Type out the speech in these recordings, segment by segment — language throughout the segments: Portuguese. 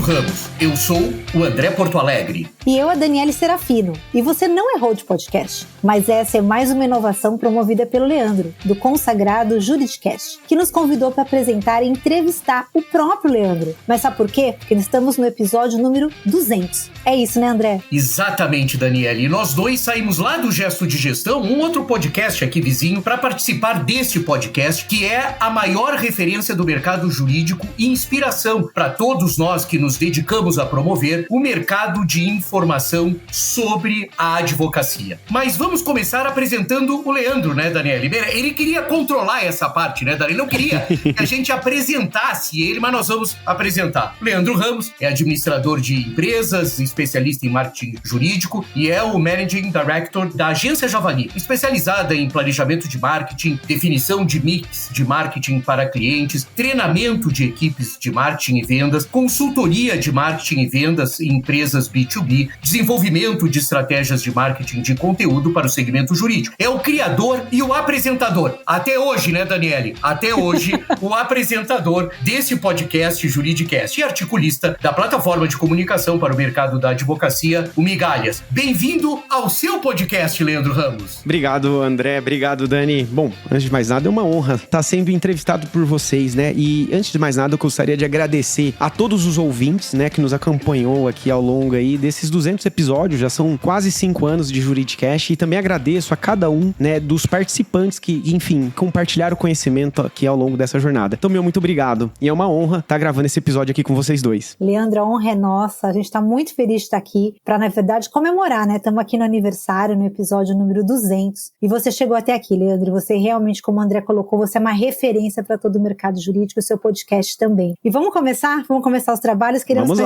Ramos. Eu sou o André Porto Alegre. E eu, a Daniele Serafino. E você não errou de podcast, mas essa é mais uma inovação promovida pelo Leandro, do consagrado Juridicast, que nos convidou para apresentar e entrevistar o próprio Leandro. Mas sabe por quê? Porque estamos no episódio número 200. É isso, né, André? Exatamente, Daniele. E nós dois saímos lá do Gesto de Gestão, um outro podcast aqui vizinho, para participar deste podcast, que é a maior referência do mercado jurídico e inspiração para todos nós que nos dedicamos a promover o mercado de informação sobre a advocacia. Mas vamos começar apresentando o Leandro, né, Daniele? Ele queria controlar essa parte, né, Daniele? Ele não queria que a gente apresentasse ele, mas nós vamos apresentar. Leandro Ramos é administrador de empresas, especialista em marketing jurídico e é o Managing Director da Agência Javali, especializada em planejamento de marketing, definição de mix de marketing para clientes, treinamento de equipes de marketing e vendas, consultoria de marketing e vendas em empresas B2B, desenvolvimento de estratégias de marketing de conteúdo para o segmento jurídico. É o criador e o apresentador. Até hoje, né, Daniele? Até hoje, o apresentador desse podcast Juridicast e articulista da plataforma de comunicação para o mercado da advocacia, o Migalhas. Bem-vindo ao seu podcast, Leandro Ramos. Obrigado, André. Obrigado, Dani. Bom, antes de mais nada, é uma honra estar sendo entrevistado por vocês, né? E antes de mais nada, eu gostaria de agradecer a todos os ouvintes, né, que nos acompanhou aqui ao longo aí desses 200 episódios, já são quase 5 anos de Juridicast, e também agradeço a cada um, né, dos participantes que, enfim, compartilharam o conhecimento aqui ao longo dessa jornada. Então, muito obrigado. E é uma honra estar gravando esse episódio aqui com vocês dois. Leandro, a honra é nossa. A gente está muito feliz de estar aqui para, na verdade, comemorar, né? Estamos aqui no aniversário, no episódio número 200. E você chegou até aqui, Leandro. Você realmente, como o André colocou, você é uma referência para todo o mercado jurídico, o seu podcast também. E vamos começar? Vamos começar os trabalhos? Queremos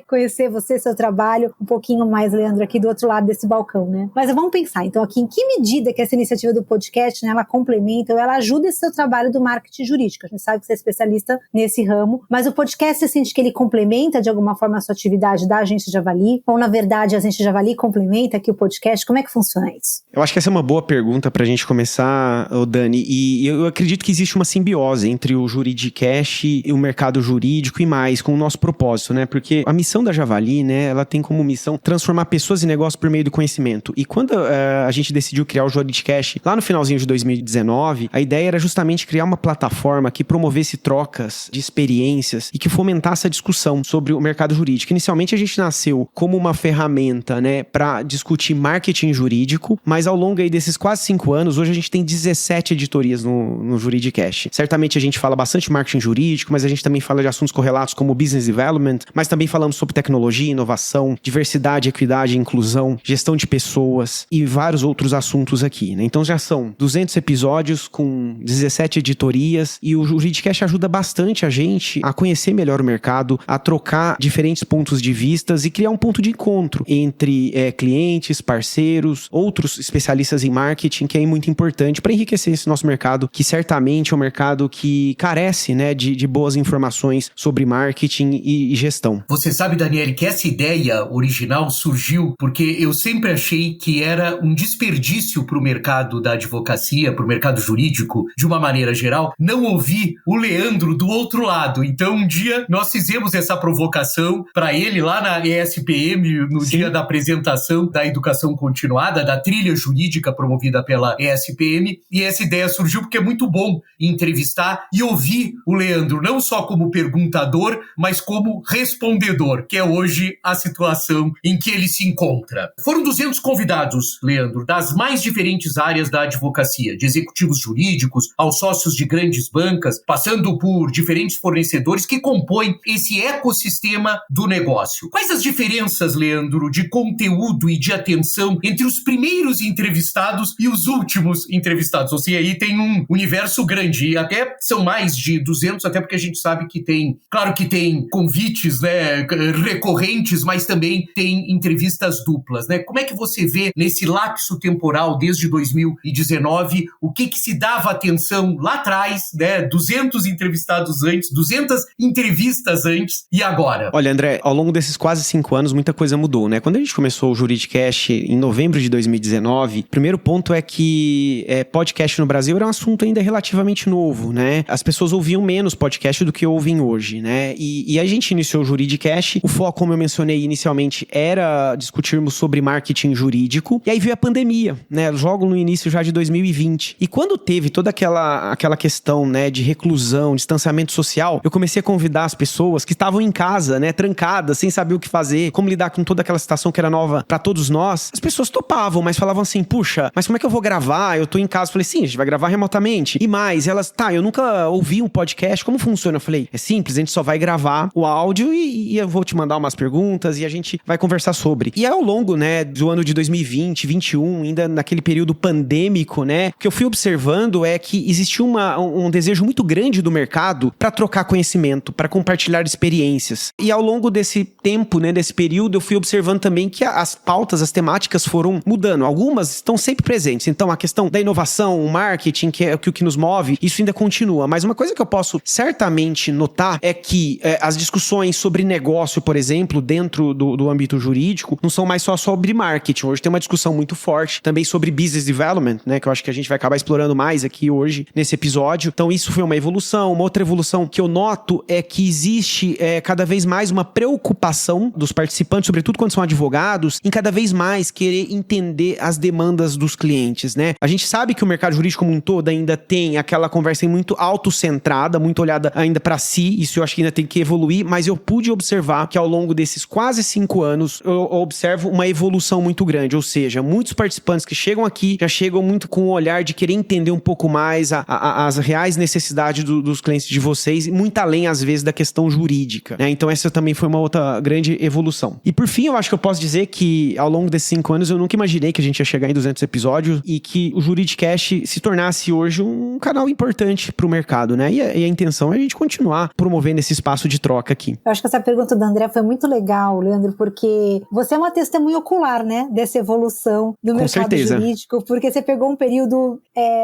conhecer você, seu trabalho, um pouquinho mais, Leandro, aqui do outro lado desse balcão, né? Mas vamos pensar, então, aqui, em que medida que essa iniciativa do podcast, né, ela complementa ou ela ajuda esse seu trabalho do marketing jurídico? A gente sabe que você é especialista nesse ramo, mas o podcast, você sente que ele complementa, de alguma forma, a sua atividade da Agência Javali? Ou, na verdade, a Agência Javali complementa aqui o podcast? Como é que funciona isso? Eu acho que essa é uma boa pergunta pra gente começar, Dani, e eu acredito que existe uma simbiose entre o Juridicast e o mercado jurídico e mais, com o nosso propósito, né? Porque a missão da Javali, né, ela tem como missão transformar pessoas e negócios por meio do conhecimento. E quando a gente decidiu criar o Juridicast, lá no finalzinho de 2019, a ideia era justamente criar uma plataforma que promovesse trocas de experiências e que fomentasse a discussão sobre o mercado jurídico. Inicialmente a gente nasceu como uma ferramenta, né, para discutir marketing jurídico, mas ao longo aí desses quase 5 anos, hoje a gente tem 17 editorias no Juridicast. Certamente a gente fala bastante marketing jurídico, mas a gente também fala de assuntos correlatos como business development, mas também falamos sobre tecnologia, inovação, diversidade, equidade, inclusão, gestão de pessoas e vários outros assuntos aqui, né? Então já são 200 episódios com 17 editorias e o Juridicast ajuda bastante a gente a conhecer melhor o mercado, a trocar diferentes pontos de vistas e criar um ponto de encontro entre clientes, parceiros, outros especialistas em marketing, que é muito importante para enriquecer esse nosso mercado, que certamente é um mercado que carece, né, de boas informações sobre marketing e gestão. Você sabe, Daniele, que essa ideia original surgiu porque eu sempre achei que era um desperdício para o mercado da advocacia, para o mercado jurídico, de uma maneira geral, não ouvir o Leandro do outro lado. Então, um dia, nós fizemos essa provocação para ele lá na ESPM, no Sim. dia da apresentação da educação continuada, da trilha jurídica promovida pela ESPM, e essa ideia surgiu porque é muito bom entrevistar e ouvir o Leandro, não só como perguntador, mas como respondedor, que é hoje a situação em que ele se encontra. Foram 200 convidados, Leandro, das mais diferentes áreas da advocacia, de executivos jurídicos aos sócios de grandes bancas, passando por diferentes fornecedores que compõem esse ecossistema do negócio. Quais as diferenças, Leandro, de conteúdo e de atenção entre os primeiros entrevistados e os últimos entrevistados? Ou seja, aí tem um universo grande, e até são mais de 200, até porque a gente sabe que tem, claro que tem convites, né, recorrentes, mas também tem entrevistas duplas, né? Como é que você vê nesse lapso temporal desde 2019, o que se dava atenção lá atrás, né? 200 entrevistados antes, 200 entrevistas antes e agora? Olha, André, ao longo desses quase 5 anos, muita coisa mudou, né? Quando a gente começou o Juridicast em novembro de 2019, o primeiro ponto é que podcast no Brasil era um assunto ainda relativamente novo, né? As pessoas ouviam menos podcast do que ouvem hoje, né? E a gente gente iniciou o Juridicast, o foco, como eu mencionei inicialmente, era discutirmos sobre marketing jurídico. E aí veio a pandemia, né? Logo no início já de 2020. E quando teve toda aquela questão, né, de reclusão, distanciamento social, eu comecei a convidar as pessoas que estavam em casa, né, trancadas, sem saber o que fazer, como lidar com toda aquela situação que era nova pra todos nós. As pessoas topavam, mas falavam assim, puxa, mas como é que eu vou gravar? Eu tô em casa. Eu falei, sim, a gente vai gravar remotamente. E mais, elas, eu nunca ouvi um podcast, como funciona? Eu falei, é simples, a gente só vai gravar o áudio e eu vou te mandar umas perguntas e a gente vai conversar sobre. E ao longo, né, do ano de 2020, 2021, ainda naquele período pandêmico, né, o que eu fui observando é que existia um desejo muito grande do mercado para trocar conhecimento, para compartilhar experiências. E ao longo desse tempo, né, desse período, eu fui observando também que as pautas, as temáticas foram mudando. Algumas estão sempre presentes. Então, a questão da inovação, o marketing, que é o que nos move, isso ainda continua. Mas uma coisa que eu posso certamente notar é que as discussões sobre negócio, por exemplo, dentro do âmbito jurídico, não são mais só sobre marketing. Hoje tem uma discussão muito forte também sobre business development, né, que eu acho que a gente vai acabar explorando mais aqui hoje nesse episódio. Então, isso foi uma evolução. Uma outra evolução que eu noto é que existe cada vez mais uma preocupação dos participantes, sobretudo quando são advogados, em cada vez mais querer entender as demandas dos clientes, né? A gente sabe que o mercado jurídico como um todo ainda tem aquela conversa muito autocentrada, muito olhada ainda para si. Isso eu acho que ainda tem que evoluir, mas eu pude observar que ao longo desses quase 5 anos, eu observo uma evolução muito grande, ou seja, muitos participantes que chegam aqui já chegam muito com o olhar de querer entender um pouco mais as reais necessidades dos clientes de vocês, muito além, às vezes, da questão jurídica, né? Então essa também foi uma outra grande evolução. E por fim, eu acho que eu posso dizer que ao longo desses 5 anos eu nunca imaginei que a gente ia chegar em 200 episódios e que o Juridicast se tornasse hoje um canal importante pro mercado, né? E a intenção é a gente continuar promovendo esse espaço de troca aqui. Eu acho que essa pergunta do André foi muito legal, Leandro, porque você é uma testemunha ocular, né, dessa evolução do mercado jurídico, porque você pegou um período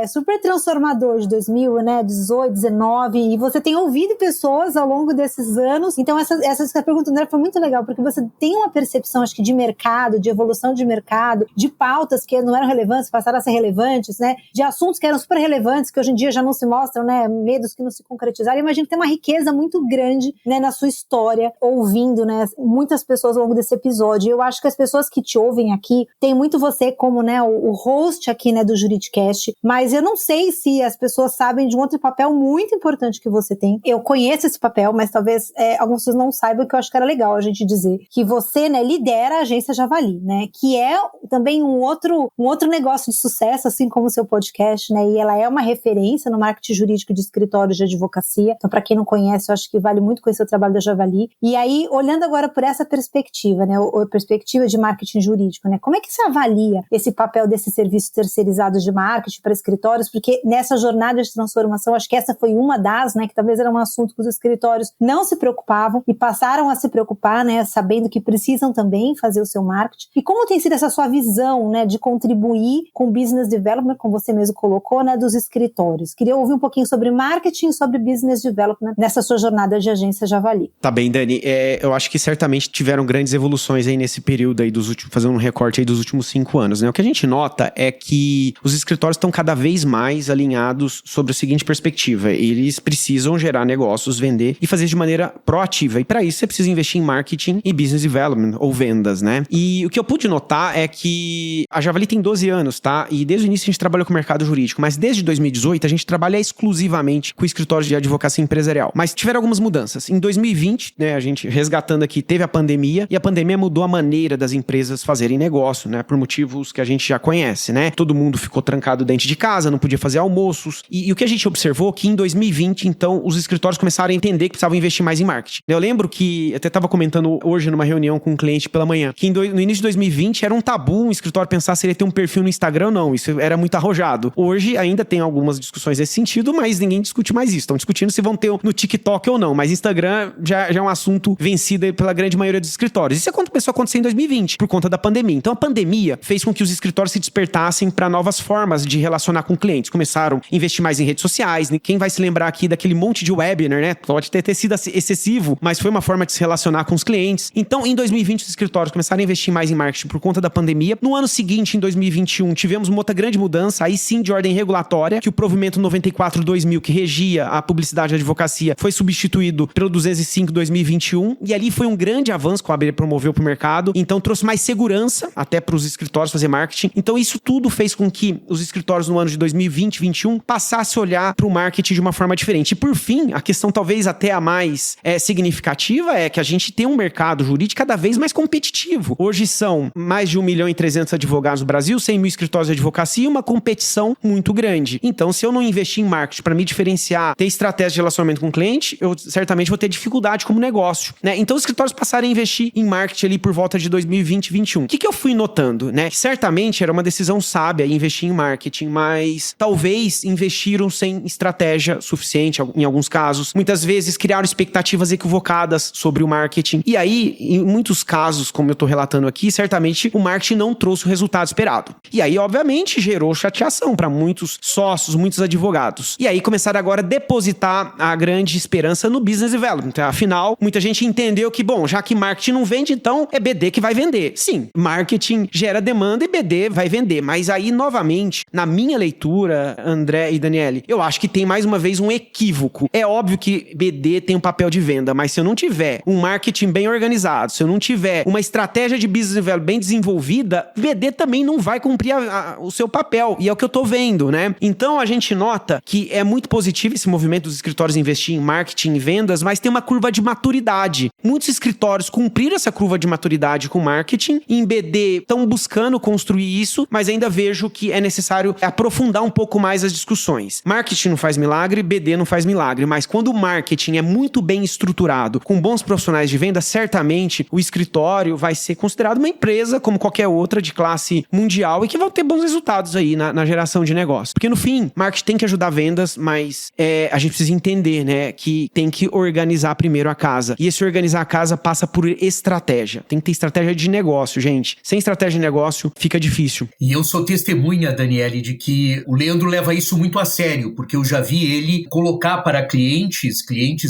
super transformador de 2018, 19, e você tem ouvido pessoas ao longo desses anos. Então essa pergunta do André foi muito legal, porque você tem uma percepção, acho que de mercado, de evolução de mercado, de pautas que não eram relevantes, passaram a ser relevantes, né, de assuntos que eram super relevantes, que hoje em dia já não se mostram, né, medos que não se concretizaram. Eu imagino que tem uma riqueza muito grande, né, na sua história, ouvindo, né, muitas pessoas ao longo desse episódio. Eu acho que as pessoas que te ouvem aqui, tem muito você como, né, o host aqui, né, do Juridicast, mas eu não sei se as pessoas sabem de um outro papel muito importante que você tem. Eu conheço esse papel, mas talvez algumas pessoas não saibam, que eu acho que era legal a gente dizer, que você, né, lidera a agência Javali, né, que é também um outro negócio de sucesso, assim como o seu podcast, né, e ela é uma referência no marketing jurídico de escritórios de advocacia. Então, para quem não conhece, eu acho que vale muito conhecer o trabalho da Javali. E aí, olhando agora por essa perspectiva, né, a perspectiva de marketing jurídico, né, como é que você avalia esse papel desses serviços terceirizados de marketing para escritórios? Porque nessa jornada de transformação, acho que essa foi uma das, né, que talvez era um assunto que os escritórios não se preocupavam e passaram a se preocupar, né, sabendo que precisam também fazer o seu marketing. E como tem sido essa sua visão, né, de contribuir com o business development, como você mesmo colocou, né, dos escritórios? Queria ouvir um pouquinho sobre marketing e sobre business development nessa sua jornada de agência Javali. Tá bem, Dani. Eu acho que certamente tiveram grandes evoluções aí nesse período aí fazendo um recorte aí dos últimos 5 anos, né? O que a gente nota é que os escritórios estão cada vez mais alinhados sobre a seguinte perspectiva: eles precisam gerar negócios, vender e fazer de maneira proativa. E para isso você precisa investir em marketing e business development, ou vendas, né? E o que eu pude notar é que a Javali tem 12 anos, tá? E desde o início a gente trabalhou com o mercado jurídico, mas desde 2018 a gente trabalha exclusivamente com escritórios de advocacia empresarial. Mas tiveram algumas mudanças. Em 2020, né, a gente resgatando aqui, teve a pandemia, e a pandemia mudou a maneira das empresas fazerem negócio, né? Por motivos que a gente já conhece, né? Todo mundo ficou trancado dentro de casa, não podia fazer almoços. E o que a gente observou que em 2020, então, os escritórios começaram a entender que precisavam investir mais em marketing. Eu lembro que, até estava comentando hoje numa reunião com um cliente pela manhã, que no início de 2020 era um tabu um escritório pensar se ele ia ter um perfil no Instagram ou não. Isso era muito arrojado. Hoje ainda tem algumas discussões nesse sentido, mas ninguém discute mais isso. Estão discutindo se vão ter no TikTok ou não, mas Instagram já é um assunto vencido pela grande maioria dos escritórios. Isso começou a acontecer em 2020, por conta da pandemia. Então a pandemia fez com que os escritórios se despertassem para novas formas de relacionar com clientes. Começaram a investir mais em redes sociais. Quem vai se lembrar aqui daquele monte de webinar, né? Pode ter sido excessivo, mas foi uma forma de se relacionar com os clientes. Então, em 2020, os escritórios começaram a investir mais em marketing por conta da pandemia. No ano seguinte, em 2021, tivemos uma outra grande mudança, aí sim de ordem regulatória, que o provimento 94/2000, que regia a publicidade da advocacia, foi substituído pelo 206 2005, 2021, e ali foi um grande avanço que o ABD promoveu para o mercado, então trouxe mais segurança até para os escritórios fazer marketing. Então isso tudo fez com que os escritórios no ano de 2020, 2021 passassem a olhar para o marketing de uma forma diferente. E por fim, a questão talvez até a mais significativa é que a gente tem um mercado jurídico cada vez mais competitivo. Hoje são mais de 1.300.000 advogados no Brasil, 100 mil escritórios de advocacia e uma competição muito grande. Então, se eu não investir em marketing para me diferenciar, ter estratégia de relacionamento com o cliente, eu certamente vou ter dificuldade como negócio, né? Então, os escritórios passaram a investir em marketing ali por volta de 2020, 2021. O que eu fui notando, né? Certamente era uma decisão sábia investir em marketing, mas talvez investiram sem estratégia suficiente em alguns casos. Muitas vezes criaram expectativas equivocadas sobre o marketing. E aí, em muitos casos, como eu tô relatando aqui, certamente o marketing não trouxe o resultado esperado. E aí, obviamente, gerou chateação para muitos sócios, muitos advogados. E aí começaram agora a depositar a grande esperança no business development. Afinal, muita gente entendeu que, bom, já que marketing não vende, então é BD que vai vender. Sim, marketing gera demanda e BD vai vender. Mas aí, novamente, na minha leitura, André e Daniele, eu acho que tem mais uma vez um equívoco. É óbvio que BD tem um papel de venda, mas se eu não tiver um marketing bem organizado, se eu não tiver uma estratégia de business development bem desenvolvida, BD também não vai cumprir o seu papel. E é o que eu tô vendo, né? Então, a gente nota que é muito positivo esse movimento dos escritórios investir em marketing e vendas, mas tem uma curva de maturidade. Muitos escritórios cumpriram essa curva de maturidade com marketing. Em BD, estão buscando construir isso, mas ainda vejo que é necessário aprofundar um pouco mais as discussões. Marketing não faz milagre, BD não faz milagre, mas quando o marketing é muito bem estruturado, com bons profissionais de venda, certamente o escritório vai ser considerado uma empresa como qualquer outra de classe mundial e que vai ter bons resultados aí na geração de negócio. Porque no fim, marketing tem que ajudar vendas, mas a gente precisa entender, né, que tem que organizar primeiro a casa. E esse organizar a casa passa por estratégia. Tem que ter estratégia de negócio, gente. Sem estratégia de negócio, fica difícil. E eu sou testemunha, Daniele, de que o Leandro leva isso muito a sério, porque eu já vi ele colocar para clientes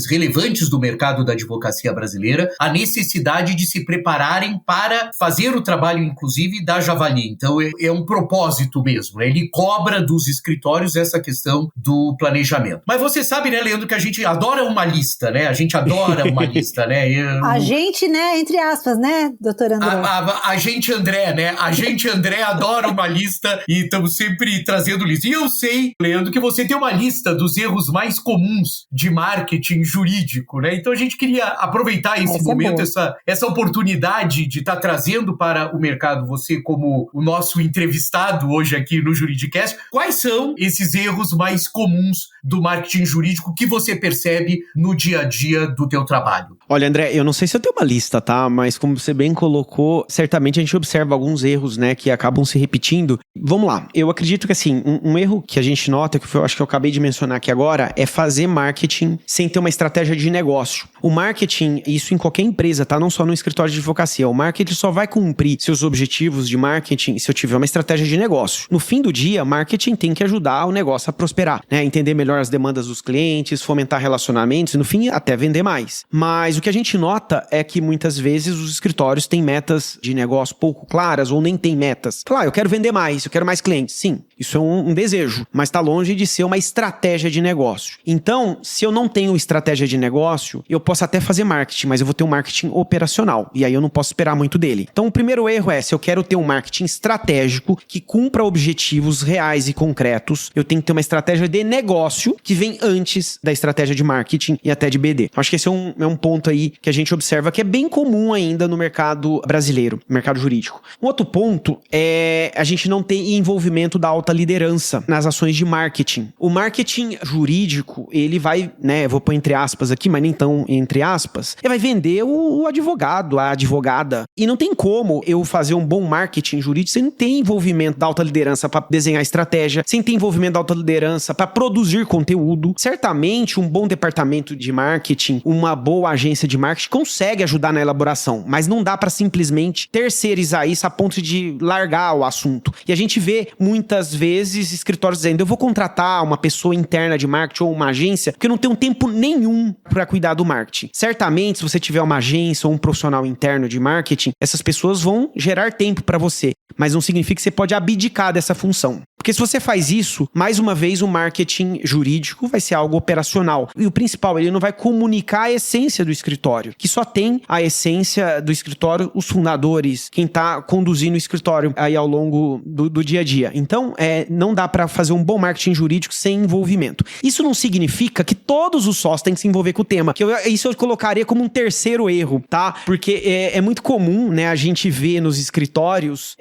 relevantes do mercado da advocacia brasileira, a necessidade de se prepararem para fazer o trabalho, inclusive, da Javali. Então, é um propósito mesmo, né? Ele cobra dos escritórios essa questão do planejamento. Mas você sabe, né, Leandro, que a gente adora uma lista, né? A gente adora uma lista, né? A gente, né, entre aspas, né, doutor André? A gente André, né? A gente André adora uma lista e estamos sempre trazendo lista. E eu sei, Leandro, que você tem uma lista dos erros mais comuns de marketing jurídico, né? Então a gente queria aproveitar esse momento, essa oportunidade de estar trazendo para o mercado você como o nosso entrevistado hoje aqui no Juridicast. Quais são esses erros mais comuns do marketing jurídico que você percebe no dia a dia do teu trabalho? Olha, André, eu não sei se eu tenho uma lista, tá? Mas como você bem colocou, certamente a gente observa alguns erros, né, que acabam se repetindo. Vamos lá. Eu acredito que, assim, um erro que a gente nota, que eu acho que eu acabei de mencionar aqui agora, é fazer marketing sem ter uma estratégia de negócio. O marketing, isso em qualquer empresa, tá? Não só no escritório de advocacia. O marketing só vai cumprir seus objetivos de marketing se eu tiver uma estratégia de negócio. No fim do dia, marketing tem que ajudar o negócio a prosperar, né? Entender melhor as demandas dos clientes, fomentar relacionamentos e, no fim, até vender mais. Mas o que a gente nota é que muitas vezes os escritórios têm metas de negócio pouco claras ou nem têm metas. Claro, eu quero vender mais, eu quero mais clientes. Sim, isso é um desejo, mas está longe de ser uma estratégia de negócio. Então, se eu não tenho estratégia de negócio, eu posso até fazer marketing, mas eu vou ter um marketing operacional. E aí eu não posso esperar muito dele. Então, o primeiro erro é, se eu quero ter um marketing estratégico que cumpra objetivos reais e concretos, eu tenho que ter uma estratégia de negócio que vem antes da estratégia de marketing e até de BD. Acho que esse é um ponto aí que a gente observa que é bem comum ainda no mercado brasileiro, mercado jurídico. Um outro ponto é a gente não ter envolvimento da alta liderança nas ações de marketing. O marketing jurídico, ele vai, né, vou pôr entre aspas aqui, mas nem tão entre aspas, ele vai vender o advogado, a advogada. E não tem como eu fazer um bom marketing jurídico sem ter envolvimento da alta liderança para desenhar estratégia, sem ter envolvimento da alta liderança para produzir conteúdo. Certamente, um bom departamento de marketing, uma boa agência de marketing consegue ajudar na elaboração, mas não dá para simplesmente terceirizar isso a ponto de largar o assunto. E a gente vê muitas vezes escritórios dizendo, eu vou contratar uma pessoa interna de marketing ou uma agência porque eu não tenho tempo nenhum para cuidar do marketing. Certamente, se você tiver uma agência ou um profissional interno de marketing, essas pessoas vão gerar tempo para você, mas não significa que você pode abdicar dessa função. Porque se você faz isso, mais uma vez o marketing jurídico vai ser algo operacional. E o principal, ele não vai comunicar a essência do escritório, que só tem a essência do escritório os fundadores, quem tá conduzindo o escritório aí ao longo do dia a dia. Então, não dá para fazer um bom marketing jurídico sem envolvimento. Isso não significa que todos os sócios têm que se envolver com o tema, isso eu colocaria como um terceiro erro, tá? Porque é muito comum, né, a gente ver nos escritórios,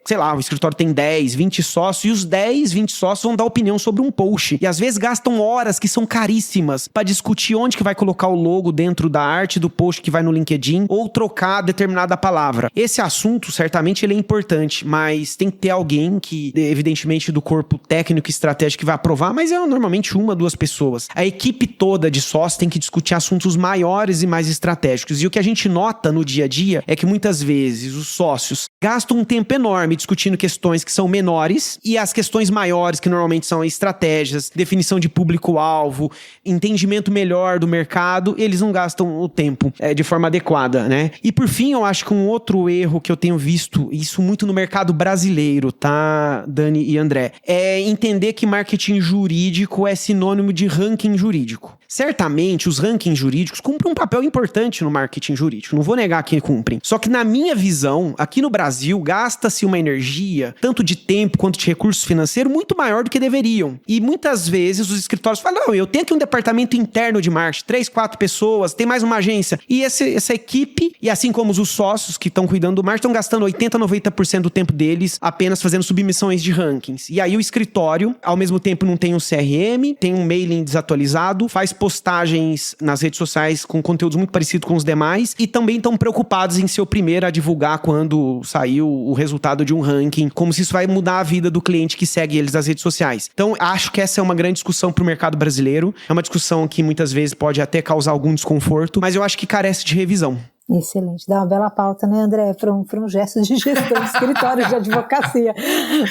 sei lá, o escritório tem 10, 20 sócios, e os 10, 20 sócios vão dar opinião sobre um post. E às vezes gastam horas que são caríssimas para discutir onde que vai colocar o logo dentro da arte do post que vai no LinkedIn, ou trocar determinada palavra. Esse assunto, certamente, ele é importante, mas tem que ter alguém que, evidentemente, do corpo técnico e estratégico que vai aprovar, mas é normalmente 1, 2 pessoas. A equipe toda de sócios tem que discutir assuntos maiores e mais estratégicos. E o que a gente nota no dia a dia é que muitas vezes os sócios gastam um tempo enorme discutindo questões que são menores, e as questões maiores, que normalmente são estratégias, definição de público-alvo, entendimento melhor do mercado, eles não gastam o tempo de forma adequada, né? E por fim, eu acho que um outro erro que eu tenho visto, isso muito no mercado brasileiro, tá, Dani e André, é entender que marketing jurídico é sinônimo de ranking jurídico. Certamente, os rankings jurídicos cumprem um papel importante no marketing jurídico, não vou negar que cumprem. Só que na minha visão, aqui no Brasil, gasta-se uma energia, tanto de tempo quanto de recursos financeiros, muito maior do que deveriam. E muitas vezes os escritórios falam, não, eu tenho aqui um departamento interno de marketing, 3, 4 pessoas, tem mais uma agência. E essa equipe, e assim como os sócios que estão cuidando do marketing, estão gastando 80%, 90% do tempo deles apenas fazendo submissões de rankings. E aí o escritório, ao mesmo tempo, não tem um CRM, tem um mailing desatualizado, faz postagens nas redes sociais com conteúdos muito parecidos com os demais, e também estão preocupados em ser o primeiro a divulgar quando saiu o resultado de um ranking, como se isso vai mudar a vida do cliente que segue eles nas redes sociais. Então, acho que essa é uma grande discussão para o mercado brasileiro. É uma discussão que muitas vezes pode até causar algum desconforto, mas eu acho que carece de revisão. Excelente, dá uma bela pauta, né, André, para um gesto de gestão de escritórios de advocacia.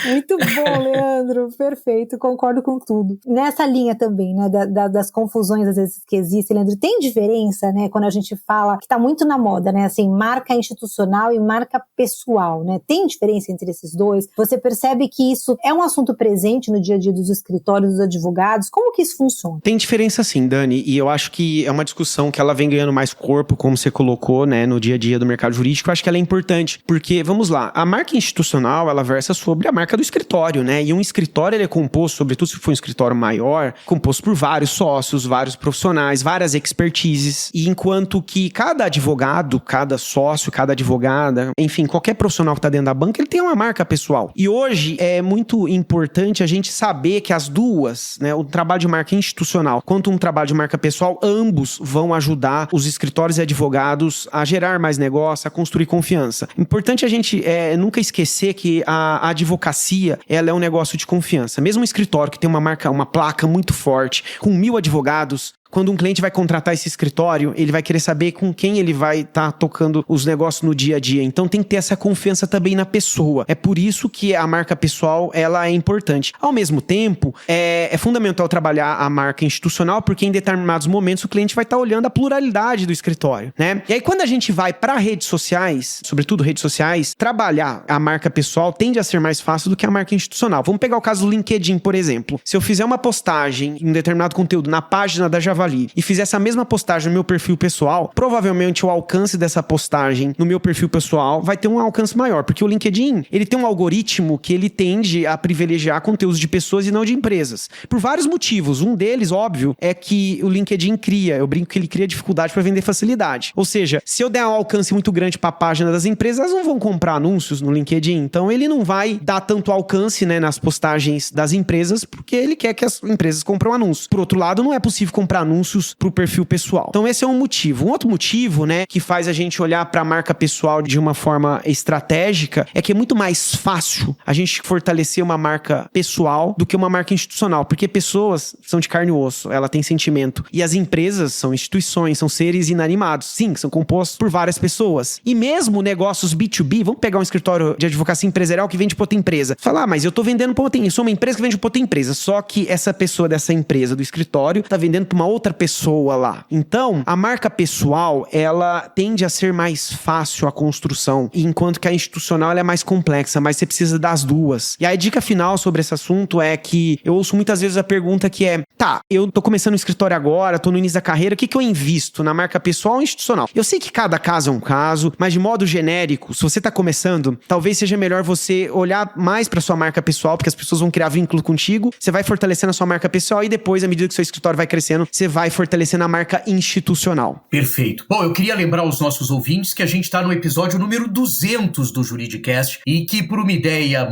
Muito bom, Leandro, perfeito, concordo com tudo. Nessa linha também, né, das confusões às vezes que existem, Leandro, tem diferença, né, quando a gente fala, que está muito na moda, né, assim, marca institucional e marca pessoal, né, tem diferença entre esses dois? Você percebe que isso é um assunto presente no dia a dia dos escritórios, dos advogados? Como que isso funciona? Tem diferença sim, Dani, e eu acho que é uma discussão que ela vem ganhando mais corpo, como você colocou, né, no dia a dia do mercado jurídico. Eu acho que ela é importante, porque, vamos lá, a marca institucional, ela versa sobre a marca do escritório, né, e um escritório, ele é composto, sobretudo se for um escritório maior, composto por vários sócios, vários profissionais, várias expertises, e enquanto que cada advogado, cada sócio, cada advogada, enfim, qualquer profissional que está dentro da banca, ele tem uma marca pessoal. E hoje é muito importante a gente saber que as duas, né, o trabalho de marca institucional quanto um trabalho de marca pessoal, ambos vão ajudar os escritórios e advogados a gerar mais negócio, a construir confiança. Importante a gente nunca esquecer que a advocacia, ela é um negócio de confiança. Mesmo um escritório que tem uma marca, uma placa muito forte, com 1000 advogados, quando um cliente vai contratar esse escritório, ele vai querer saber com quem ele vai estar tocando os negócios no dia a dia. Então tem que ter essa confiança também na pessoa. É por isso que a marca pessoal, ela é importante. Ao mesmo tempo, é fundamental trabalhar a marca institucional, porque em determinados momentos o cliente vai estar olhando a pluralidade do escritório, né? E aí quando a gente vai para redes sociais, sobretudo redes sociais, trabalhar a marca pessoal tende a ser mais fácil do que a marca institucional. Vamos pegar o caso do LinkedIn, por exemplo. Se eu fizer uma postagem em um determinado conteúdo na página da Javali e fizer essa mesma postagem no meu perfil pessoal, provavelmente o alcance dessa postagem no meu perfil pessoal vai ter um alcance maior, porque o LinkedIn, ele tem um algoritmo que ele tende a privilegiar conteúdos de pessoas e não de empresas. Por vários motivos. Um deles, óbvio, é que o LinkedIn eu brinco que ele cria dificuldade para vender facilidade. Ou seja, se eu der um alcance muito grande para a página das empresas, elas não vão comprar anúncios no LinkedIn, então ele não vai dar tanto alcance, né, nas postagens das empresas, porque ele quer que as empresas comprem anúncios. Por outro lado, não é possível comprar anúncios para o perfil pessoal. Então esse é um motivo. Um outro motivo, né, que faz a gente olhar para a marca pessoal de uma forma estratégica é que é muito mais fácil a gente fortalecer uma marca pessoal do que uma marca institucional, porque pessoas são de carne e osso, ela tem sentimento. E as empresas são instituições, são seres inanimados. Sim, são compostos por várias pessoas. E mesmo negócios B2B, vamos pegar um escritório de advocacia empresarial que vende para outra empresa. Falar, mas eu tô vendendo para outra empresa, eu sou uma empresa que vende para outra empresa. Só que essa pessoa dessa empresa, do escritório, tá vendendo para uma outra outra pessoa lá. Então, a marca pessoal, ela tende a ser mais fácil a construção, enquanto que a institucional ela é mais complexa, mas você precisa das duas. E a dica final sobre esse assunto é que eu ouço muitas vezes a pergunta que é, tá, eu tô começando um escritório agora, tô no início da carreira, o que eu invisto na marca pessoal ou institucional? Eu sei que cada caso é um caso, mas de modo genérico, se você tá começando, talvez seja melhor você olhar mais pra sua marca pessoal, porque as pessoas vão criar vínculo contigo, você vai fortalecendo a sua marca pessoal e depois, à medida que seu escritório vai crescendo, você vai fortalecendo a marca institucional. Perfeito. Bom, eu queria lembrar aos nossos ouvintes que a gente tá no episódio número 200 do Juridicast e que por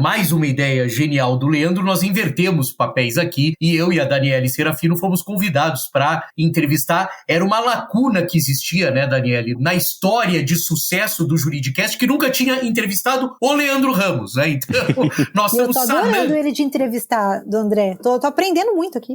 mais uma ideia genial do Leandro, nós invertemos papéis aqui e eu e a Daniele Serafino fomos convidados para entrevistar. Era uma lacuna que existia, né, Daniele, na história de sucesso do Juridicast, que nunca tinha entrevistado o Leandro Ramos, né? Então, nós estamos sanando. Eu tô adorando ele de entrevistar, do André. Tô aprendendo muito aqui.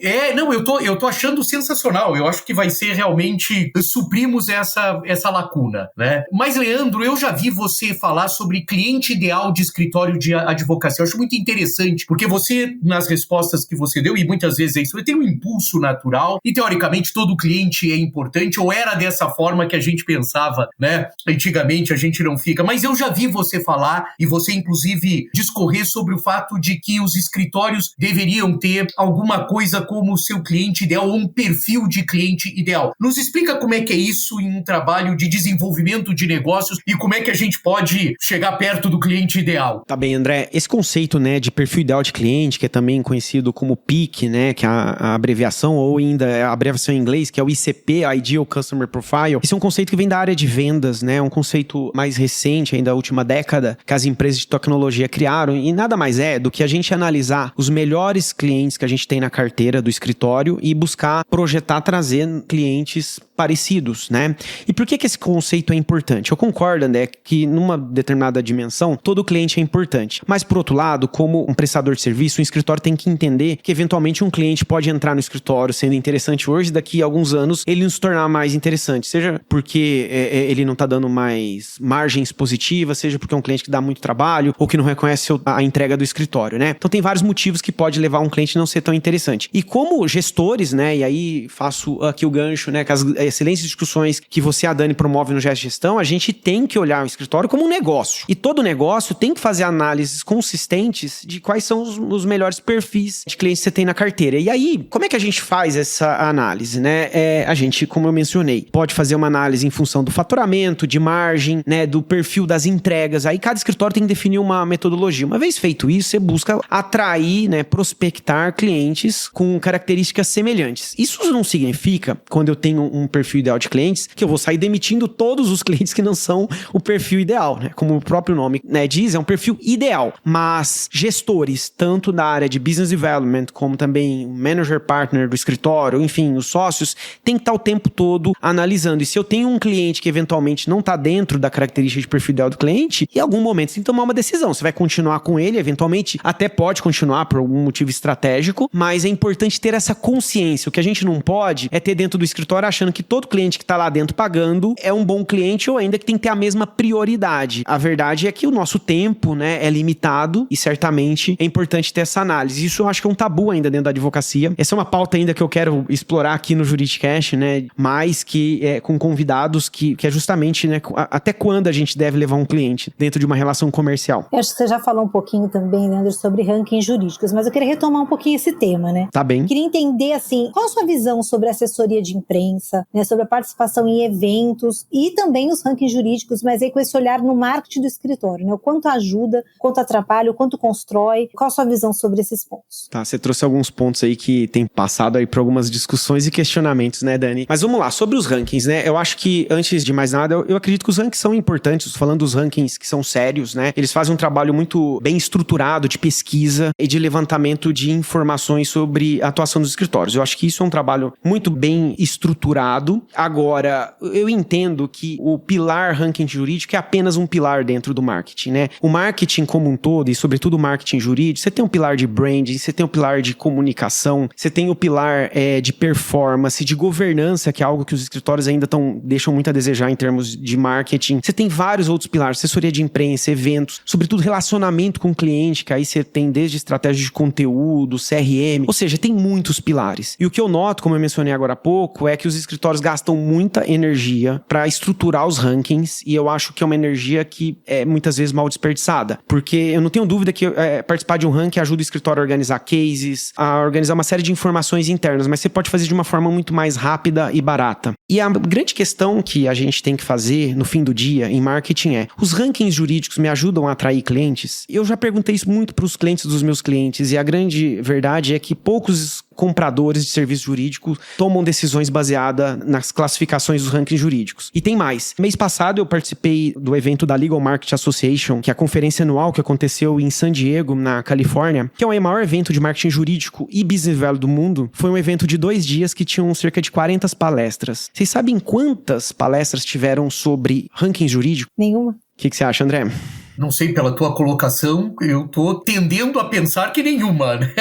Eu tô achando sensacional. Eu acho que vai ser realmente suprimos essa lacuna, né? Mas, Leandro, eu já vi você falar sobre cliente ideal de escritório de advocacia. Eu acho muito interessante, porque você, nas respostas que você deu, e muitas vezes é isso, você tem um impulso natural e, teoricamente, todo cliente é importante, ou era dessa forma que a gente pensava, né? Antigamente a gente não fica. Mas eu já vi você falar, e você, inclusive, discorrer sobre o fato de que os escritórios deveriam ter alguma coisa como o seu cliente ideal, ou um perfil de cliente ideal. Nos explica como é que é isso em um trabalho de desenvolvimento de negócios e como é que a gente pode chegar perto do cliente ideal. Tá bem, André. Esse conceito, né, de perfil ideal de cliente, que é também conhecido como PIC, né, que é a abreviação, ou ainda a abreviação em inglês, que é o ICP, Ideal Customer Profile. Esse é um conceito que vem da área de vendas, né, um conceito mais recente, ainda da última década, que as empresas de tecnologia criaram, e nada mais é do que a gente analisar os melhores clientes que a gente tem na carteira do escritório e buscar projetar, trazer clientes parecidos, né? E por que esse conceito é importante? Eu concordo, André, que numa determinada dimensão, todo cliente é importante. Mas, por outro lado, como um prestador de serviço, um escritório tem que entender que, eventualmente, um cliente pode entrar no escritório sendo interessante hoje, daqui a alguns anos, ele não se tornar mais interessante. Seja porque ele não está dando mais margens positivas, seja porque é um cliente que dá muito trabalho, ou que não reconhece a entrega do escritório, né? Então, tem vários motivos que pode levar um cliente a não ser tão interessante. E como gestores, né? E aí, faço aqui o gancho, né? Com as excelentes discussões que você e a Dani promove no Gesto Gestão, a gente tem que olhar o escritório como um negócio. E todo negócio tem que fazer análises consistentes de quais são os melhores perfis de clientes que você tem na carteira. E aí, como é que a gente faz essa análise, né? A gente, como eu mencionei, pode fazer uma análise em função do faturamento, de margem, né? Do perfil das entregas. Aí cada escritório tem que definir uma metodologia. Uma vez feito isso, você busca atrair, né? Prospectar clientes com características semelhantes. Isso não significa, quando eu tenho um perfil ideal de clientes, que eu vou sair demitindo todos os clientes que não são o perfil ideal, né? Como o próprio nome, né, diz, é um perfil ideal. Mas gestores, tanto da área de business development, como também o manager partner do escritório, enfim, os sócios, tem que estar o tempo todo analisando. E se eu tenho um cliente que eventualmente não está dentro da característica de perfil ideal do cliente, em algum momento você tem que tomar uma decisão. Você vai continuar com ele, eventualmente até pode continuar por algum motivo estratégico, mas é importante ter essa consciência. O que a gente não pode é ter dentro do escritório achando que todo cliente que está lá dentro pagando é um bom cliente, ou ainda que tem que ter a mesma prioridade. A verdade é que o nosso tempo, né, é limitado e certamente é importante ter essa análise. Isso eu acho que é um tabu ainda dentro da advocacia. Essa é uma pauta ainda que eu quero explorar aqui no Juridicast, né, mais que com convidados, que é justamente, né, até quando a gente deve levar um cliente dentro de uma relação comercial. Eu acho que você já falou um pouquinho também, Leandro, sobre rankings jurídicos, mas eu queria retomar um pouquinho esse tema, né? Tá bem. Eu queria entender, assim, qual a sua visão sobre assessoria de imprensa, né, sobre a participação em eventos e também os rankings jurídicos, mas aí com esse olhar no marketing do escritório, né? O quanto ajuda, o quanto atrapalha, o quanto constrói. Qual a sua visão sobre esses pontos? Tá, você trouxe alguns pontos aí que tem passado aí por algumas discussões e questionamentos, né, Dani? Mas vamos lá, sobre os rankings, né? Eu acho que, antes de mais nada, eu acredito que os rankings são importantes, falando dos rankings que são sérios, né? Eles fazem um trabalho muito bem estruturado de pesquisa e de levantamento de informações sobre a atuação dos escritórios. Eu acho que isso é um trabalho muito bem estruturado. Agora, eu entendo que o pilar ranking jurídico é apenas um pilar dentro do marketing, né? O marketing como um todo, e sobretudo o marketing jurídico, você tem um pilar de branding, você tem um pilar de comunicação, você tem o pilar de performance, de governança, que é algo que os escritórios ainda deixam muito a desejar em termos de marketing. Você tem vários outros pilares, assessoria de imprensa, eventos, sobretudo relacionamento com o cliente, que aí você tem desde estratégia de conteúdo, CRM, ou seja, tem muitos pilares. E o que eu noto, como eu mencionei agora há pouco, é que os escritórios gastam muita energia para estruturar os rankings, e eu acho que é uma energia que é muitas vezes mal desperdiçada, porque eu não tenho dúvida que participar de um ranking ajuda o escritório a organizar cases, a organizar uma série de informações internas, mas você pode fazer de uma forma muito mais rápida e barata. E a grande questão que a gente tem que fazer no fim do dia em marketing é: os rankings jurídicos me ajudam a atrair clientes? Eu já perguntei isso muito para os clientes dos meus clientes, e a grande verdade é que poucos compradores de serviço jurídico tomam decisões baseadas nas classificações dos rankings jurídicos. E tem mais. Mês passado eu participei do evento da Legal Marketing Association, que é a conferência anual que aconteceu em San Diego, na Califórnia, que é o maior evento de marketing jurídico e business value do mundo. Foi um evento de 2 dias que tinham cerca de 40 palestras. Vocês sabem quantas palestras tiveram sobre ranking jurídico? Nenhuma. O que você acha, André? Não sei, pela tua colocação, eu tô tendendo a pensar que nenhuma, né?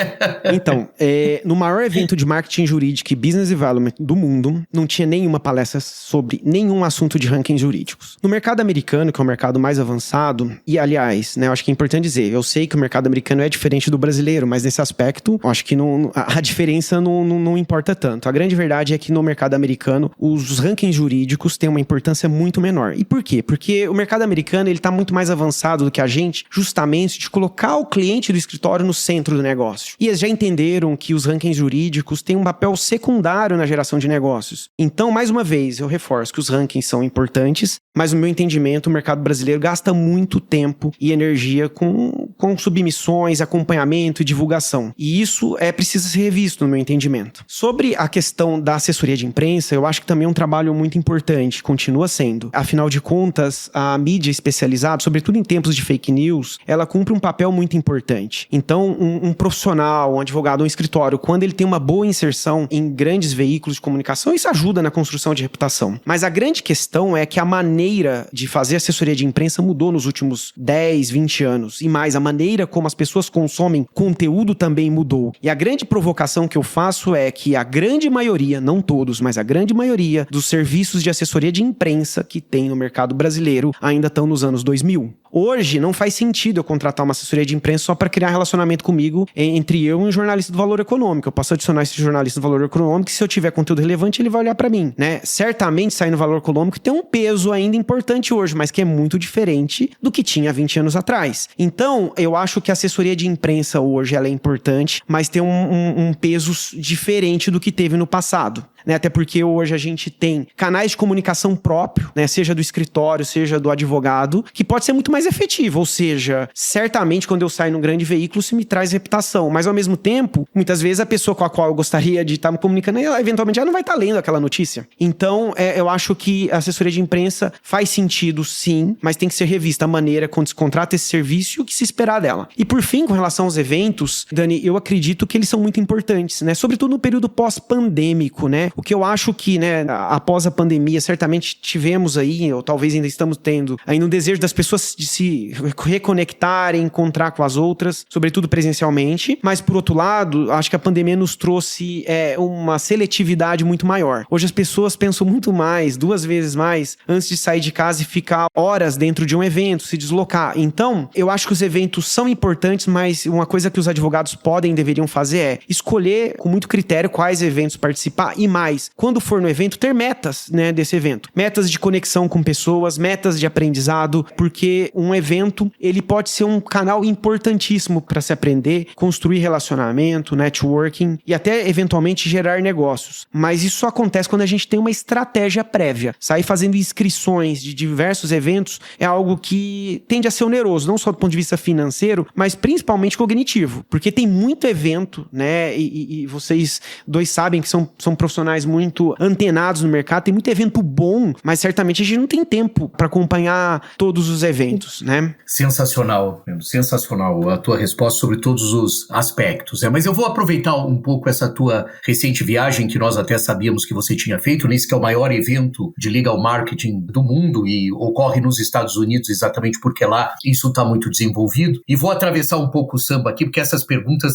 Então, no maior evento de marketing jurídico e business development do mundo, não tinha nenhuma palestra sobre nenhum assunto de rankings jurídicos. No mercado americano, que é o mercado mais avançado, e aliás, né, eu acho que é importante dizer, eu sei que o mercado americano é diferente do brasileiro, mas nesse aspecto, eu acho que a diferença não importa tanto. A grande verdade é que no mercado americano, os rankings jurídicos têm uma importância muito menor. E por quê? Porque o mercado americano, ele tá muito mais avançado do que a gente, justamente de colocar o cliente do escritório no centro do negócio. E eles já entenderam que os rankings jurídicos têm um papel secundário na geração de negócios. Então, mais uma vez, eu reforço que os rankings são importantes, mas no meu entendimento, o mercado brasileiro gasta muito tempo e energia com submissões, acompanhamento e divulgação. E isso precisa ser revisto, no meu entendimento. Sobre a questão da assessoria de imprensa, eu acho que também é um trabalho muito importante, continua sendo. Afinal de contas, a mídia especializada, sobretudo em tempos de fake news, ela cumpre um papel muito importante. Então, um profissional, um advogado, um escritório, quando ele tem uma boa inserção em grandes veículos de comunicação, isso ajuda na construção de reputação. Mas a grande questão é que a maneira de fazer assessoria de imprensa mudou nos últimos 10, 20 anos. E mais, a maneira como as pessoas consomem conteúdo também mudou. E a grande provocação que eu faço é que a grande maioria, não todos, mas a grande maioria dos serviços de assessoria de imprensa que tem no mercado brasileiro ainda estão nos anos 2000. Hoje não faz sentido eu contratar uma assessoria de imprensa só para criar relacionamento comigo entre eu e um jornalista do Valor Econômico. Eu posso adicionar esse jornalista do Valor Econômico e se eu tiver conteúdo relevante, ele vai olhar para mim, né? Certamente sair no Valor Econômico tem um peso ainda importante hoje, mas que é muito diferente do que tinha 20 anos atrás. Então, eu acho que a assessoria de imprensa hoje ela é importante, mas tem um peso diferente do que teve no passado. Né? Até porque hoje a gente tem canais de comunicação próprio, né? Seja do escritório, seja do advogado, que pode ser muito mais efetivo. Ou seja, certamente quando eu saio num grande veículo, isso me traz reputação. Mas ao mesmo tempo, muitas vezes a pessoa com a qual eu gostaria de estar me comunicando, ela eventualmente já não vai estar lendo aquela notícia. Então, eu acho que a assessoria de imprensa faz sentido sim, mas tem que ser revista a maneira quando se contrata esse serviço e o que se esperar dela. E por fim, com relação aos eventos, Dani, eu acredito que eles são muito importantes, né? Sobretudo no período pós-pandêmico, né? O que eu acho que, né, após a pandemia, certamente tivemos aí, ou talvez ainda estamos tendo, ainda um desejo das pessoas de se reconectarem, encontrar com as outras, sobretudo presencialmente. Mas, por outro lado, acho que a pandemia nos trouxe uma seletividade muito maior. Hoje as pessoas pensam muito mais, 2 vezes mais, antes de sair de casa e ficar horas dentro de um evento, se deslocar. Então, eu acho que os eventos são importantes, mas uma coisa que os advogados podem e deveriam fazer é escolher com muito critério quais eventos participar e mais, quando for no evento, ter metas, né, desse evento. Metas de conexão com pessoas, metas de aprendizado, porque um evento, ele pode ser um canal importantíssimo para se aprender, construir relacionamento, networking e até, eventualmente, gerar negócios. Mas isso só acontece quando a gente tem uma estratégia prévia. Sair fazendo inscrições de diversos eventos é algo que tende a ser oneroso, não só do ponto de vista financeiro, mas principalmente cognitivo. Porque tem muito evento, né, e vocês dois sabem que são profissionais muito antenados no mercado, tem muito evento bom, mas certamente a gente não tem tempo para acompanhar todos os eventos, né? Sensacional, sensacional a tua resposta sobre todos os aspectos. Mas eu vou aproveitar um pouco essa tua recente viagem, que nós até sabíamos que você tinha feito, nesse que é o maior evento de legal marketing do mundo e ocorre nos Estados Unidos exatamente porque lá isso está muito desenvolvido. E vou atravessar um pouco o samba aqui, porque essas perguntas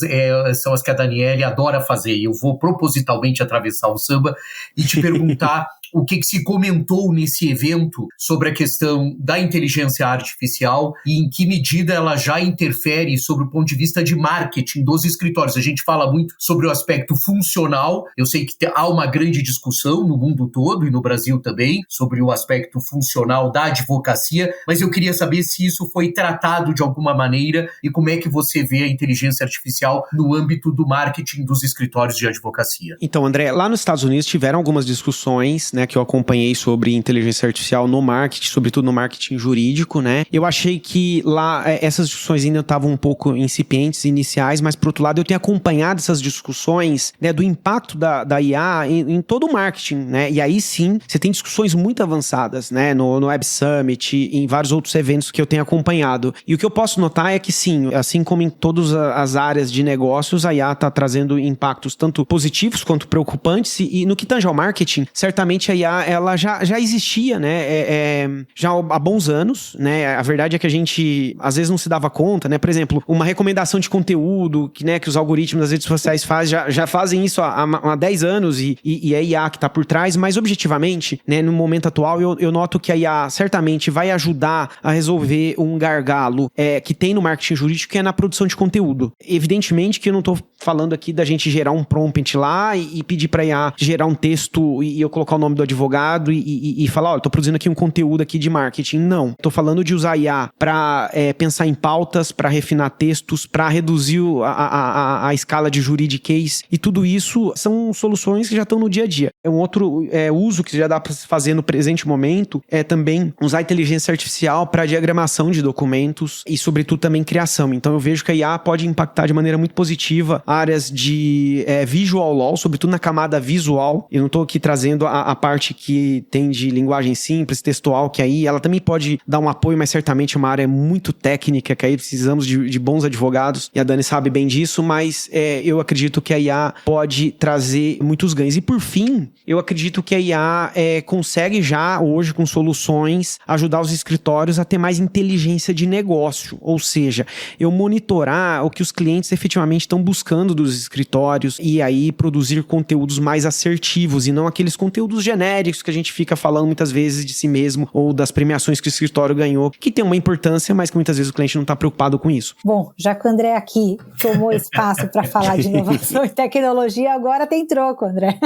são as que a Daniele adora fazer e eu vou propositalmente atravessar o samba e te perguntar o que se comentou nesse evento sobre a questão da inteligência artificial e em que medida ela já interfere sobre o ponto de vista de marketing dos escritórios. A gente fala muito sobre o aspecto funcional, eu sei que há uma grande discussão no mundo todo e no Brasil também sobre o aspecto funcional da advocacia, mas eu queria saber se isso foi tratado de alguma maneira e como é que você vê a inteligência artificial no âmbito do marketing dos escritórios de advocacia. Então, André, lá nos Estados Unidos tiveram algumas discussões, né, que eu acompanhei sobre inteligência artificial no marketing, sobretudo no marketing jurídico, né? Eu achei que lá essas discussões ainda estavam um pouco incipientes, iniciais, mas por outro lado eu tenho acompanhado essas discussões, né, do impacto da IA em todo o marketing, né? E aí sim, você tem discussões muito avançadas, né, no Web Summit e em vários outros eventos que eu tenho acompanhado. E o que eu posso notar é que sim, assim como em todas as áreas de negócios, a IA está trazendo impactos tanto positivos quanto preocupantes e no que tange ao marketing, certamente a IA ela já existia, né, já há bons anos, né, a verdade é que a gente às vezes não se dava conta, né, por exemplo, uma recomendação de conteúdo que os algoritmos das redes sociais já fazem isso há 10 anos e é a IA que está por trás, mas objetivamente, né, no momento atual eu noto que a IA certamente vai ajudar a resolver um gargalo que tem no marketing jurídico, que é na produção de conteúdo. Evidentemente que eu não estou falando aqui da gente gerar um prompt lá e pedir para a IA gerar um texto e eu colocar o nome do advogado e falar, olha, tô produzindo aqui um conteúdo aqui de marketing. Não. Tô falando de usar IA para pensar em pautas, para refinar textos, para reduzir a escala de juridiquês e tudo isso são soluções que já estão no dia a dia. Um outro uso que já dá para se fazer no presente momento é também usar a inteligência artificial para diagramação de documentos e sobretudo também criação. Então eu vejo que a IA pode impactar de maneira muito positiva áreas de visual law, sobretudo na camada visual. Eu não tô aqui trazendo a parte que tem de linguagem simples, textual, que aí ela também pode dar um apoio, mas certamente é uma área muito técnica, que aí precisamos de bons advogados, e a Dani sabe bem disso, mas eu acredito que a IA pode trazer muitos ganhos. E por fim, eu acredito que a IA consegue já, hoje, com soluções, ajudar os escritórios a ter mais inteligência de negócio, ou seja, eu monitorar o que os clientes efetivamente estão buscando dos escritórios e aí produzir conteúdos mais assertivos e não aqueles conteúdos genéricos que a gente fica falando muitas vezes de si mesmo ou das premiações que o escritório ganhou, que tem uma importância, mas que muitas vezes o cliente não está preocupado com isso. Bom, já que o André aqui tomou espaço para falar de inovação e tecnologia, agora tem troco, André.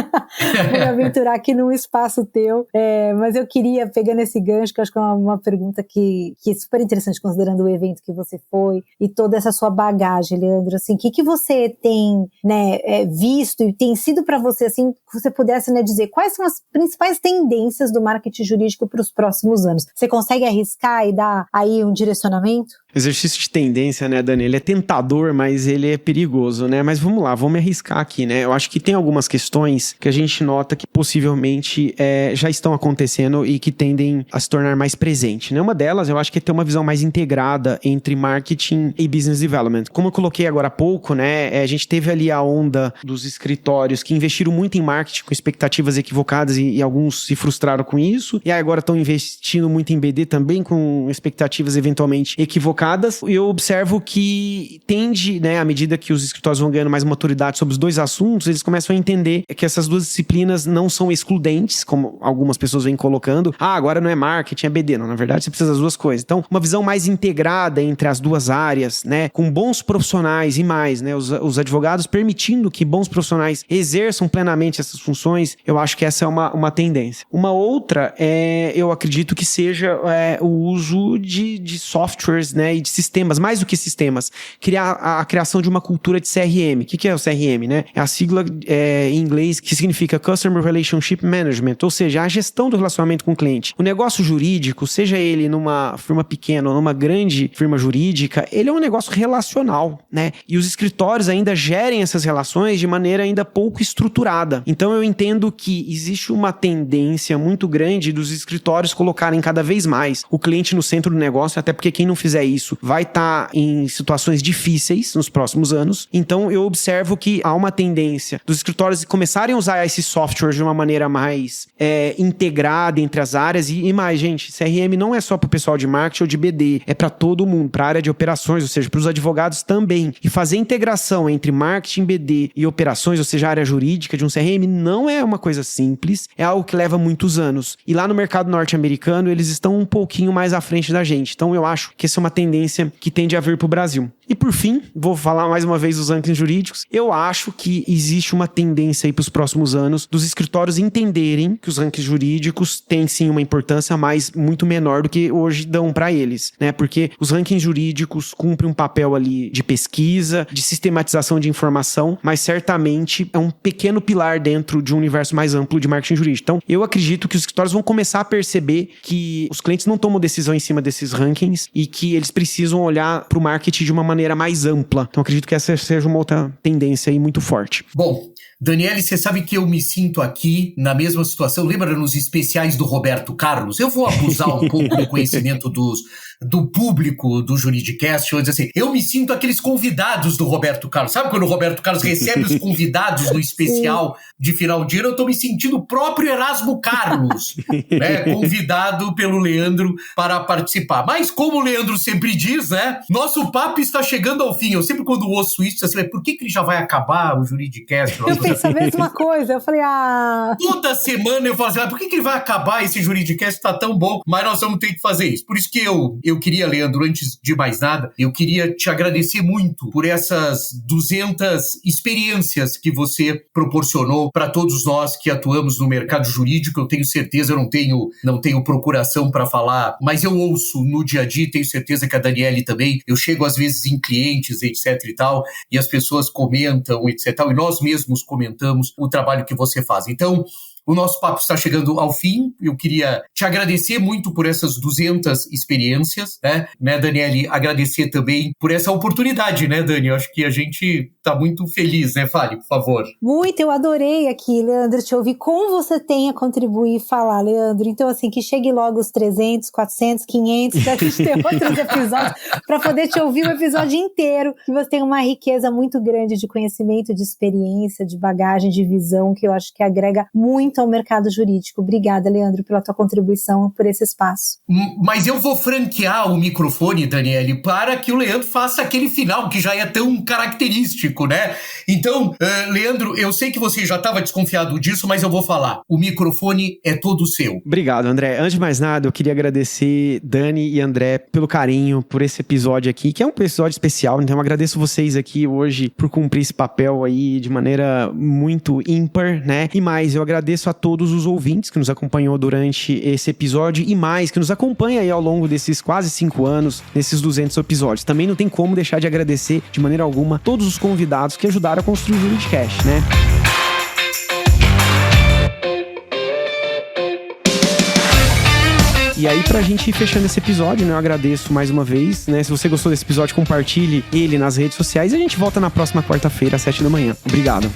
Vou me aventurar aqui num espaço teu, mas eu queria, pegando esse gancho, que eu acho que é uma pergunta que é super interessante, considerando o evento que você foi e toda essa sua bagagem, Leandro, assim, o que você tem, né, visto e tem sido para você, assim, que você pudesse, né, dizer quais são as principais tendências do marketing jurídico para os próximos anos? Você consegue arriscar e dar aí um direcionamento? Exercício de tendência, né, Dani? Ele é tentador, mas ele é perigoso, né? Mas vamos lá, vamos me arriscar aqui, né? Eu acho que tem algumas questões que a gente nota que possivelmente já estão acontecendo e que tendem a se tornar mais presente, né? Uma delas, eu acho que é ter uma visão mais integrada entre marketing e business development. Como eu coloquei agora há pouco, né? A gente teve ali a onda dos escritórios que investiram muito em marketing com expectativas equivocadas e alguns se frustraram com isso. E aí agora estão investindo muito em BD também com expectativas eventualmente equivocadas. Eu observo que tende, né, à medida que os escritórios vão ganhando mais maturidade sobre os dois assuntos, eles começam a entender que essas duas disciplinas não são excludentes, como algumas pessoas vêm colocando. Agora não é marketing, é BD. Não, na verdade, você precisa das duas coisas. Então, uma visão mais integrada entre as duas áreas, né, com bons profissionais e mais, né, os advogados permitindo que bons profissionais exerçam plenamente essas funções, eu acho que essa é uma tendência. Uma outra eu acredito que seja o uso de softwares, né, e de sistemas, mais do que sistemas, a criação de uma cultura de CRM. O que é o CRM, né? É a sigla em inglês que significa Customer Relationship Management, ou seja, a gestão do relacionamento com o cliente. O negócio jurídico, seja ele numa firma pequena ou numa grande firma jurídica, ele é um negócio relacional, né? E os escritórios ainda gerem essas relações de maneira ainda pouco estruturada. Então eu entendo que existe uma tendência muito grande dos escritórios colocarem cada vez mais o cliente no centro do negócio, até porque quem não fizer isso isso vai estar em situações difíceis nos próximos anos. Então eu observo que há uma tendência dos escritórios começarem a usar esse software de uma maneira mais integrada entre as áreas e mais, gente, CRM não é só para o pessoal de marketing ou de BD, é para todo mundo, para a área de operações, ou seja, para os advogados também. E fazer integração entre marketing, BD e operações, ou seja, a área jurídica de um CRM, não é uma coisa simples, é algo que leva muitos anos. E lá no mercado norte-americano, eles estão um pouquinho mais à frente da gente. Então eu acho que essa é uma tendência que tende a vir para o Brasil. E por fim, vou falar mais uma vez dos rankings jurídicos. Eu acho que existe uma tendência aí para os próximos anos dos escritórios entenderem que os rankings jurídicos têm sim uma importância, mas muito menor do que hoje dão para eles, né? Porque os rankings jurídicos cumprem um papel ali de pesquisa, de sistematização de informação, mas certamente é um pequeno pilar dentro de um universo mais amplo de marketing jurídico. Então, eu acredito que os escritórios vão começar a perceber que os clientes não tomam decisão em cima desses rankings e que eles precisam olhar para o marketing de uma maneira mais ampla. Então, acredito que essa seja uma outra tendência aí muito forte. Bom, Daniele, você sabe que eu me sinto aqui na mesma situação. Lembra nos especiais do Roberto Carlos? Eu vou abusar um pouco do conhecimento do público do Juridicast. Eu vou dizer assim, eu me sinto aqueles convidados do Roberto Carlos. Sabe quando o Roberto Carlos recebe os convidados no especial de final de ano? Eu tô me sentindo o próprio Erasmo Carlos, né, convidado pelo Leandro para participar. Mas como o Leandro sempre diz, né, nosso papo está chegando ao fim. Eu sempre quando ouço isso, assim, por que ele já vai acabar o Juridicast? Eu penso a mesma coisa, eu falei, Toda semana eu falo assim, por que ele vai acabar esse Juridicast, tá tão bom, mas nós vamos ter que fazer isso. Por isso que eu queria, Leandro, antes de mais nada, eu queria te agradecer muito por essas 200 experiências que você proporcionou para todos nós que atuamos no mercado jurídico. Eu tenho certeza, eu não tenho procuração para falar, mas eu ouço no dia a dia, tenho certeza que a Daniele também, eu chego às vezes em clientes, etc e tal, e as pessoas comentam, etc e tal, e nós mesmos comentamos o trabalho que você faz. Então, o nosso papo está chegando ao fim. Eu queria te agradecer muito por essas 200 experiências, né, Daniele? Agradecer também por essa oportunidade, né, Dani? Eu acho que a gente está muito feliz, né? Fale, por favor. Muito, eu adorei aqui, Leandro, te ouvir. Como você tem a contribuir e falar, Leandro? Então, assim, que chegue logo os 300, 400, 500, pra gente ter outros episódios, para poder te ouvir o episódio inteiro. Que você tem uma riqueza muito grande de conhecimento, de experiência, de bagagem, de visão, que eu acho que agrega muito ao mercado jurídico. Obrigada, Leandro, pela tua contribuição, por esse espaço. Mas eu vou franquear o microfone, Daniele, para que o Leandro faça aquele final que já é tão característico, né? Então, Leandro, eu sei que você já estava desconfiado disso, mas eu vou falar. O microfone é todo seu. Obrigado, André. Antes de mais nada, eu queria agradecer Dani e André pelo carinho, por esse episódio aqui, que é um episódio especial, então eu agradeço vocês aqui hoje por cumprir esse papel aí de maneira muito ímpar, né? E mais, eu agradeço a todos os ouvintes que nos acompanhou durante esse episódio e mais, que nos acompanha aí ao longo desses quase 5 anos, nesses 200 episódios. Também não tem como deixar de agradecer de maneira alguma todos os convidados que ajudaram a construir o Juridicast, né? E aí, pra gente ir fechando esse episódio, né, eu agradeço mais uma vez, né? Se você gostou desse episódio, compartilhe ele nas redes sociais e a gente volta na próxima quarta-feira, às 7 da manhã. Obrigado.